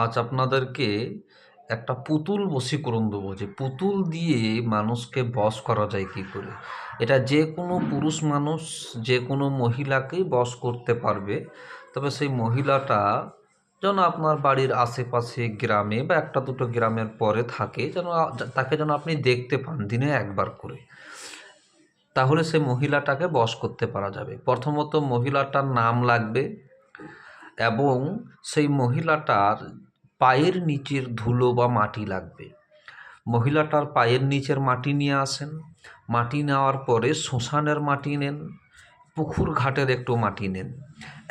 আজ আপনাদেরকে একটা পুতুল বশীকরণ দেবো, যে পুতুল দিয়ে মানুষকে বশ করা যায় কী করে। এটা যে কোনো পুরুষ মানুষ, যে কোনো মহিলাকেই বশ করতে পারবে। তবে সেই মহিলাটা যেন আপনার বাড়ির আশেপাশে গ্রামে বা একটা দুটো গ্রামের পরে থাকে, যেন তাকে যেন আপনি দেখতে পান দিনে একবার করে। তাহলে সেই মহিলাটাকে বশ করতে পারা যাবে। প্রথমত মহিলাটার নাম লাগবে, এবং সেই মহিলাটার পায়ের নিচের ধুলো বা মাটি লাগবে। মহিলাটার পায়ের নিচের মাটি নিয়ে আসেন। মাটি নেওয়ার পরে শ্মশানের মাটি নেন, পুকুর ঘাটের একটু মাটি নেন,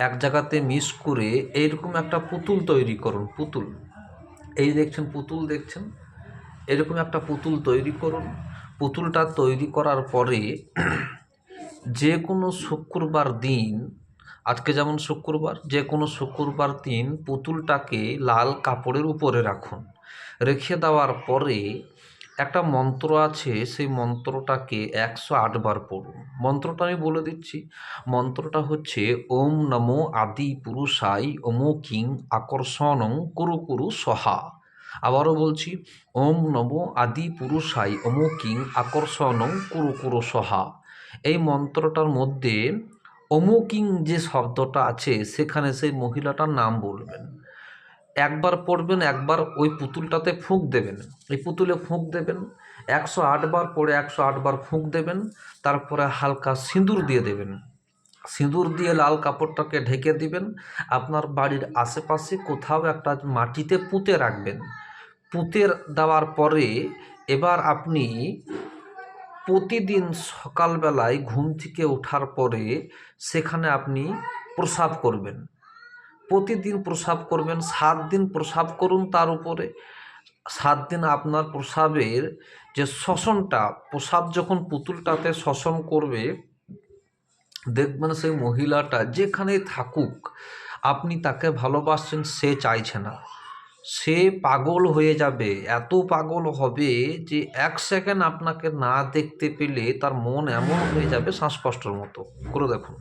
এক জায়গাতে মিক্স করে এইরকম একটা পুতুল তৈরি করুন। পুতুল, এই দেখছেন পুতুল দেখছেন, এরকম একটা পুতুল তৈরি করুন। পুতুলটা তৈরি করার পরে যে কোনো শুক্রবার দিন, আজকে যেমন শুক্রবার, যে কোনো শুক্রবার দিন পুতুলটাকে লাল কাপড়ের উপরে রাখুন। রেখে দেওয়ার পরে একটা মন্ত্র আছে, সেই মন্ত্রটাকে 108 বার পড়ুন। মন্ত্রটা আমি বলে দিচ্ছি। মন্ত্রটা হচ্ছে ওম নমো আদি পুরুষাই ওমো কিং আকর্ষণং কুরু কুরু সহা। আবারও বলছি, ওম নমো আদি পুরুষাই ওমো কিং আকর্ষণং কুরু কুরু সহা। এই মন্ত্রটার মধ্যে অমুকিং যে শব্দটা আছে, সেখানে সেই মহিলাটার নাম বলবেন। একবার পড়বেন, একবার ওই পুতুলটাতে ফুঁক দেবেন। এই পুতুলে ফুঁক দেবেন 108 বার পড়ে 108 বার ফুঁক দেবেন। তারপরে হালকা সিঁদুর দিয়ে দেবেন। সিঁদুর দিয়ে লাল কাপড়টাকে ঢেকে দিবেন। আপনার বাড়ির আশেপাশে কোথাও একটা মাটিতে পুঁতে রাখবেন। পুঁতে দেওয়ার পরে এবার আপনি প্রতিদিন সকালবেলায় ঘুম থেকে ওঠার পরে সেখানে আপনি প্রসাব করবেন। প্রতিদিন প্রসাব করবেন, 7 দিন প্রসাব করুন। তার উপরে 7 দিন আপনার প্রসাবের যে শ্বসনটা, প্রসাব যখন পুতুলটাতে শ্বসন করবে, দেখবেন সেই মহিলাটা যেখানেই থাকুক, আপনি তাকে ভালোবাসছেন, সে চাইছে না, সে পাগল হয়ে যাবে। এত পাগল হবে যে 1 সেকেন্ড আপনাকে না দেখতে পেলে তার মন এমন হয়ে যাবে শ্বাসকষ্টের মতো। করে দেখুন।